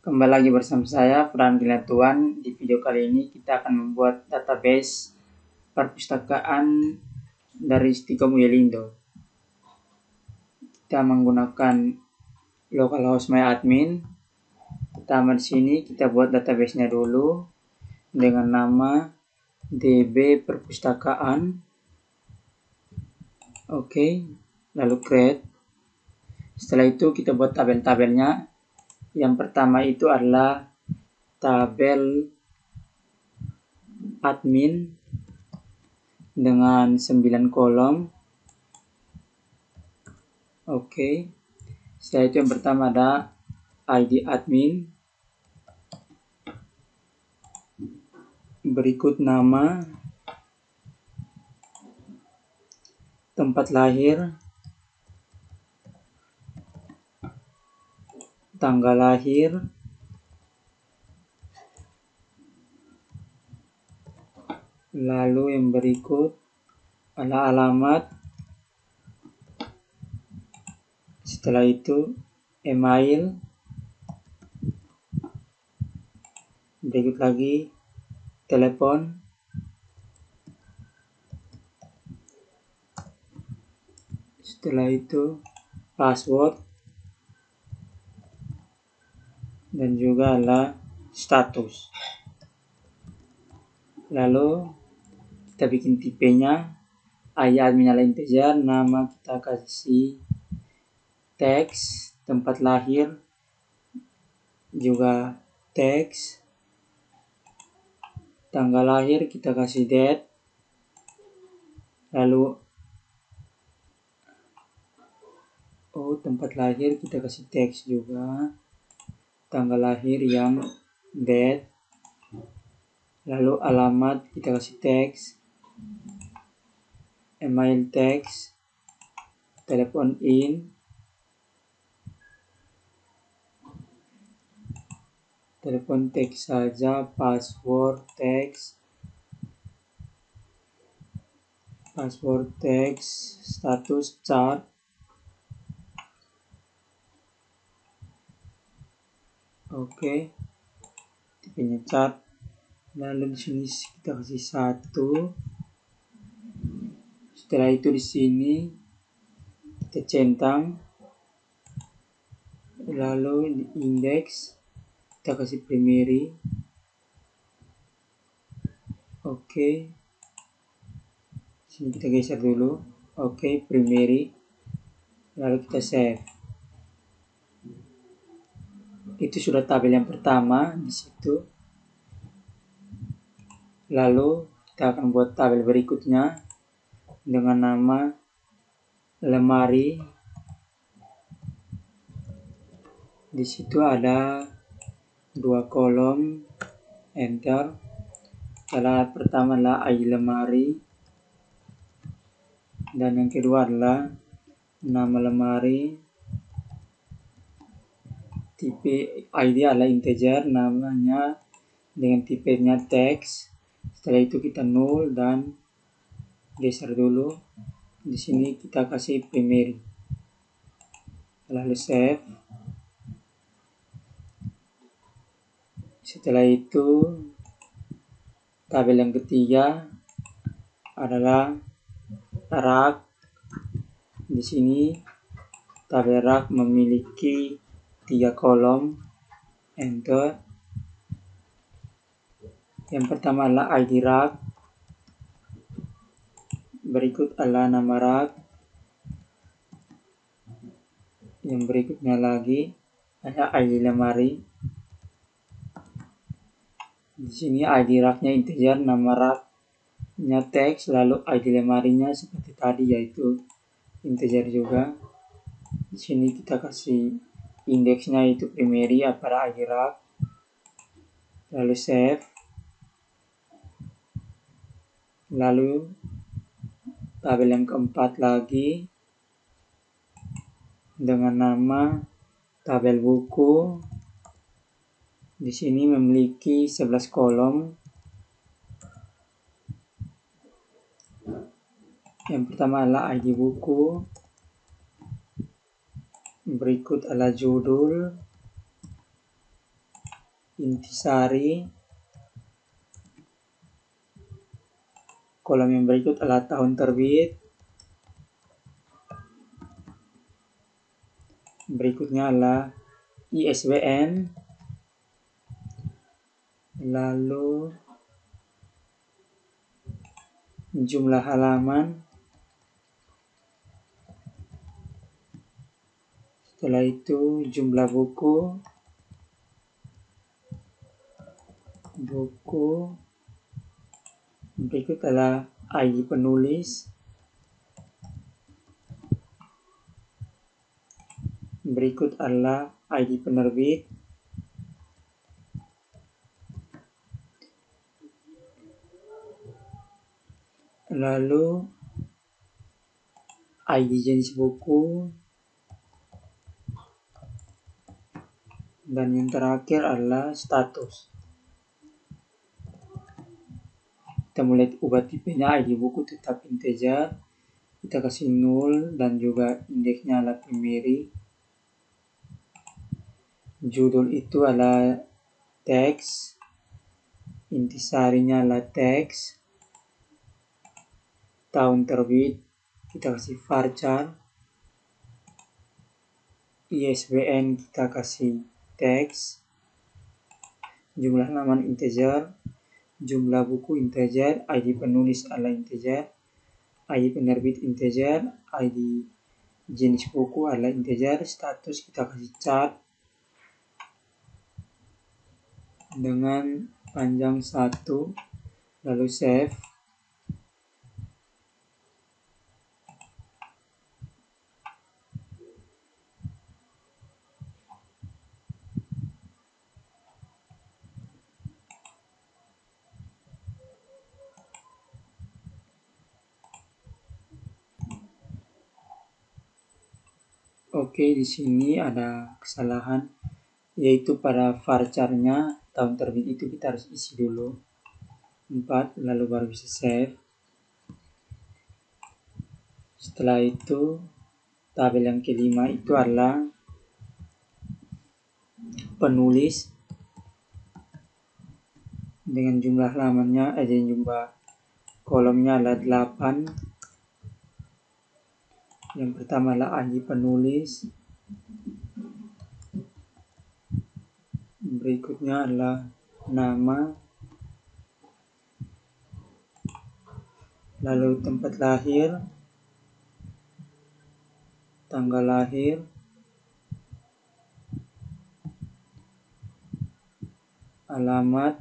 Kembali lagi bersama saya, Fran Tuan. Di video kali ini kita akan membuat database perpustakaan dari Stikom Yelindo. Kita menggunakan localhost myadmin. Pertama di sini kita buat database-nya dulu dengan nama db perpustakaan. Oke, lalu create. Setelah itu kita buat tabel-tabelnya. Yang pertama itu adalah tabel admin dengan 9 kolom. Oke. Setelah itu yang pertama ada ID admin. Berikut nama, tempat lahir, tanggal lahir, lalu yang berikut adalah alamat, setelah itu email, berikut lagi telepon, setelah itu password, dan juga adalah status. Lalu kita bikin tipenya, ID admin adalah integer, nama kita kasih teks, tempat lahir juga teks, tanggal lahir kita kasih date, lalu tempat lahir kita kasih teks juga, tanggal lahir yang date, lalu alamat kita kasih teks, email teks, telepon in, telepon teks saja, password teks, status chat, oke, tipenya chat. Lalu di sini kita kasih 1. Setelah itu di sini kita centang, lalu di indeks kita kasih primary. Oke. Sini kita geser dulu. Oke, primary. Lalu kita save. Itu sudah tabel yang pertama di situ. Lalu kita akan buat tabel berikutnya dengan nama lemari. Di situ ada 2 kolom, enter. Salah pertama adalah ID lemari, dan yang kedua adalah nama lemari. Tipe ID adalah integer, namanya dengan tipenya teks. Setelah itu kita null dan geser dulu. Di sini kita kasih primary. Lalu save. Setelah itu tabel yang ketiga adalah rak. Di sini tabel rak memiliki 3 kolom, enter. Yang pertama adalah ID rak, berikut adalah nama rak, yang berikutnya lagi ada ID lemari. Di sini ID raknya integer, nama raknya teks, lalu ID lemarinya seperti tadi yaitu integer juga. Di sini kita kasih indeksnya itu primary pada ID rak, lalu save. Lalu tabel yang keempat lagi dengan nama tabel buku. Di sini memiliki 11 kolom. Yang pertama adalah ID buku, berikut adalah judul, intisari. Kolom yang berikut adalah tahun terbit. Berikutnya adalah ISBN. Lalu jumlah halaman. Setelah itu jumlah buku. Berikut adalah ID penulis. Berikut adalah ID penerbit. Lalu ID jenis buku. Dan yang terakhir adalah status. Kita mulai ubah tipenya. ID buku tetap integer, kita kasih 0 dan juga indeksnya adalah primary. Judul itu adalah teks, intisarinya adalah teks. Tahun terbit kita kasih varchar. ISBN kita kasih teks. Jumlah halaman integer, jumlah buku integer, ID penulis adalah integer, ID penerbit integer, ID jenis buku adalah integer, status kita kasih chart dengan panjang 1, lalu save. Oke, di sini ada kesalahan, yaitu pada varcharnya tahun terbit itu kita harus isi dulu 4, lalu baru bisa save. Setelah itu tabel yang kelima itu adalah penulis dengan jumlah halamannya, jumlah kolomnya adalah 8. Yang pertama adalah ID penulis. Berikutnya adalah nama. Lalu tempat lahir, tanggal lahir, alamat,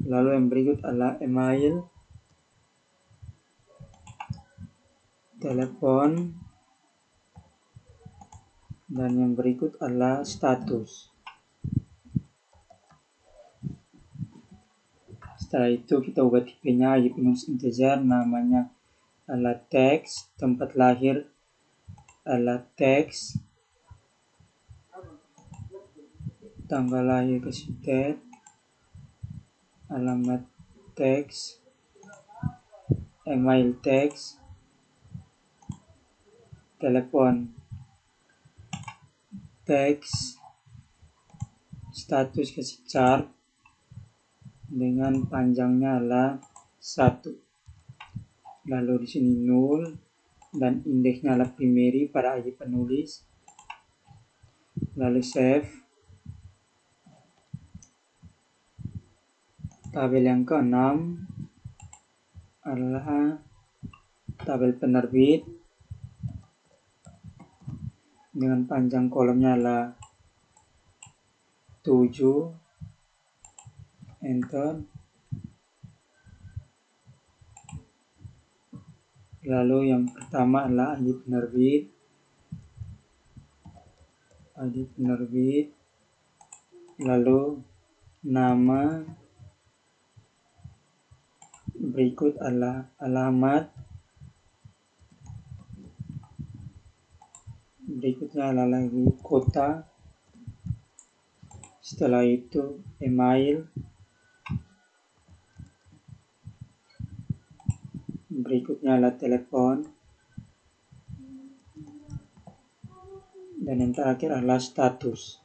lalu yang berikut adalah email, telepon, dan yang berikut adalah status. Setelah itu kita ubah tipenya, ID penulis integer, namanya adalah teks, tempat lahir adalah teks, tanggal lahir kasih date, alamat teks, email teks, telepon teks, status kasih chart dengan panjangnya adalah 1. Lalu di sini 0 dan indeksnya adalah primary pada ID penulis. Lalu save. Tabel yang ke-6 adalah tabel penerbit dengan panjang kolomnya adalah 7. Enter. Lalu yang pertama adalah ID penerbit, lalu nama, berikut adalah alamat, berikutnya adalah lagi kota, setelah itu email, berikutnya adalah telepon, dan yang terakhir adalah status.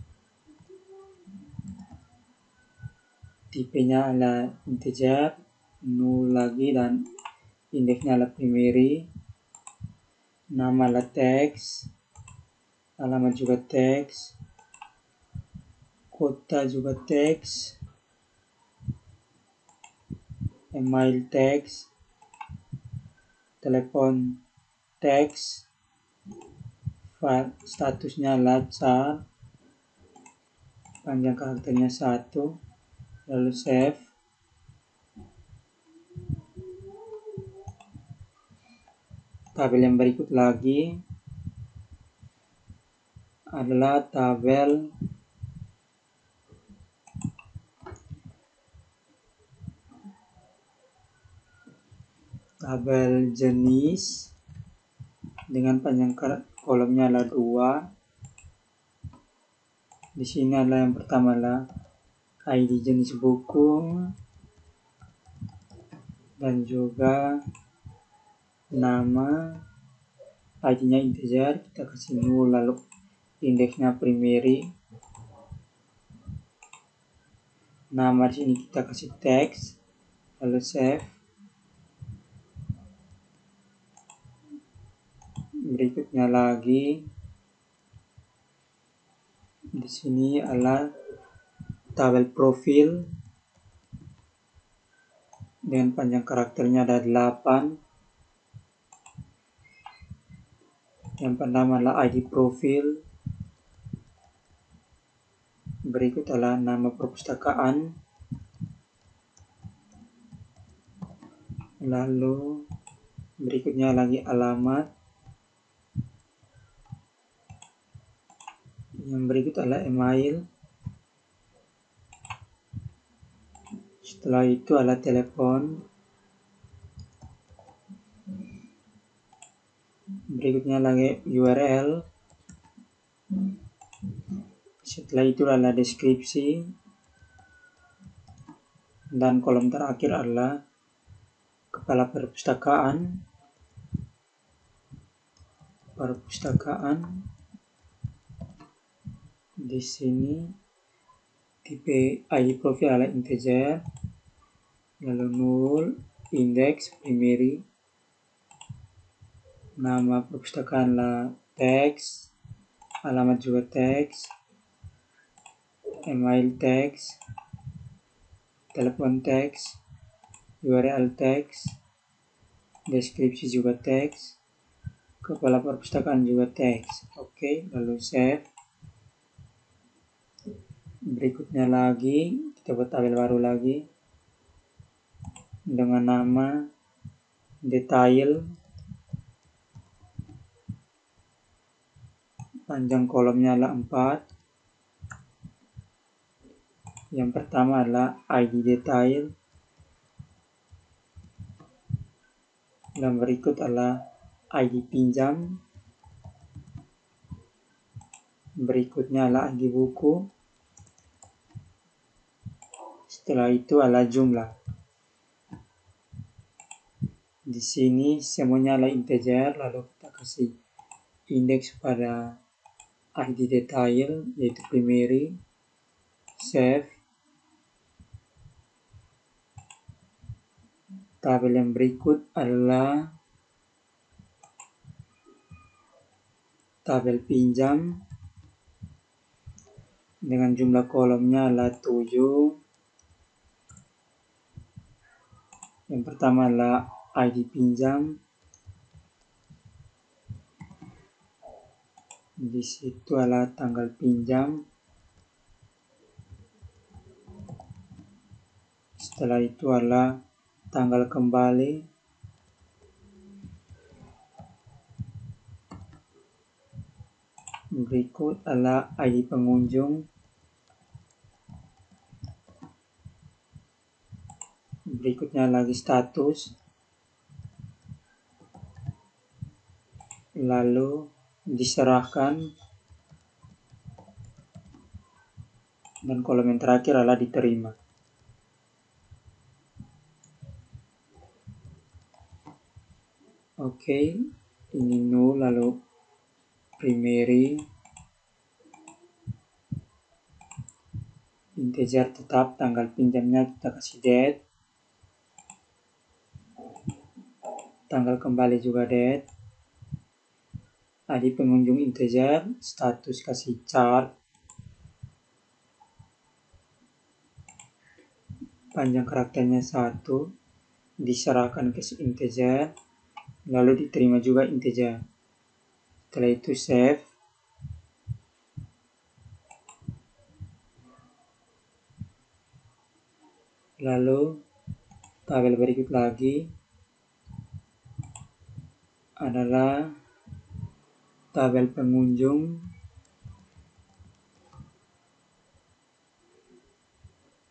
Tipenya adalah integer, null lagi, dan indeksnya adalah primary. Nama adalah teks, alamat juga teks, kota juga teks, email teks, telepon teks, statusnya adalah char, panjang karakternya 1, lalu save. Tabel yang berikut lagi adalah tabel jenis dengan panjang kolomnya adalah 2. Di sini adalah yang pertama adalah ID jenis buku dan juga nama. ID-nya integer, kita kasih null, lalu indeksnya primary. Nama di sini kita kasih teks, lalu save. Berikutnya lagi di sini adalah tabel profil dengan panjang karakternya ada 8. Yang pertama adalah ID profil, berikut adalah nama perpustakaan, lalu berikutnya lagi alamat, yang berikut adalah email, setelah itu adalah telepon, berikutnya lagi URL, setelah itu adalah deskripsi, dan kolom terakhir adalah kepala perpustakaan. Di sini tipe ID profil adalah integer, lalu null, indeks primary, nama perpustakaan adalah teks, alamat juga teks, email teks, telepon teks, URL teks, deskripsi juga teks, kepala perpustakaan juga teks. Oke, lalu save. Berikutnya lagi kita buat tabel baru lagi dengan nama detail, panjang kolomnya adalah 4. Yang pertama adalah ID detail, dan berikut adalah ID pinjam, berikutnya adalah ID buku, setelah itu adalah jumlah. Di sini semuanya adalah integer, lalu kita kasih indeks pada ID detail yaitu primary, save. Tabel yang berikut adalah tabel pinjam dengan jumlah kolomnya adalah 7. Yang pertama adalah ID pinjam, di situ adalah tanggal pinjam, setelah itu adalah tanggal kembali, berikut adalah ID pengunjung, berikutnya lagi status, lalu diserahkan, dan kolom yang terakhir adalah diterima. Oke, ini null, lalu primary, integer tetap, tanggal pinjamnya kita kasih date, tanggal kembali juga date, ID pengunjung integer, status kasih chart, panjang karakternya 1, diserahkan ke integer, lalu diterima juga integer. Setelah itu save. Lalu tabel berikut lagi adalah tabel pengunjung,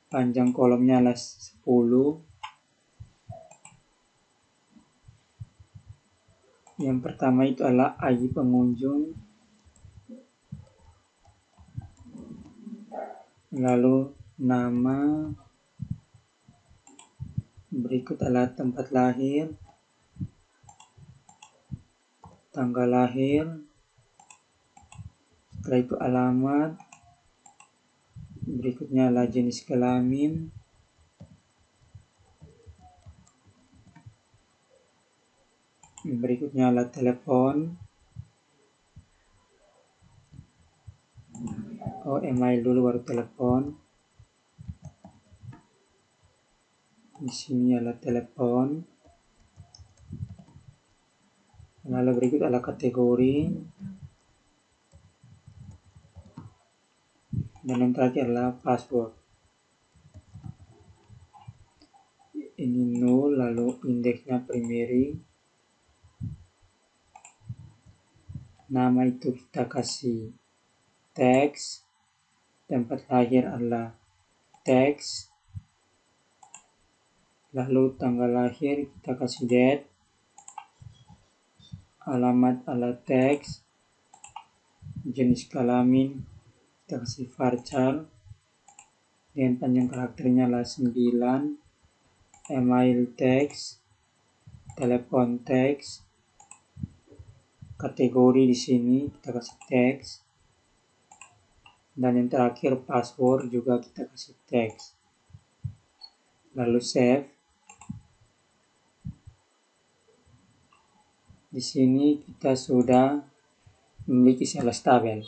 panjang kolomnya adalah 10. Yang pertama itu adalah ID pengunjung, lalu nama, berikut adalah tempat lahir, tanggal lahir, setelah itu alamat, berikutnya adalah jenis kelamin, berikutnya adalah telepon, email dulu baru telepon. Di sini adalah telepon. Lalu berikut adalah kategori, dan yang terakhir adalah password. Ini null, lalu indeksnya primary. Nama itu kita kasih teks, tempat lahir adalah teks, lalu tanggal lahir kita kasih date, alamat adalah teks, jenis kelamin kita kasih varchar, dan panjang karakternya adalah 9, email teks, telepon teks, kategori di sini kita kasih teks, dan yang terakhir password juga kita kasih teks. Lalu save. Di sini kita sudah memiliki 11 tabel.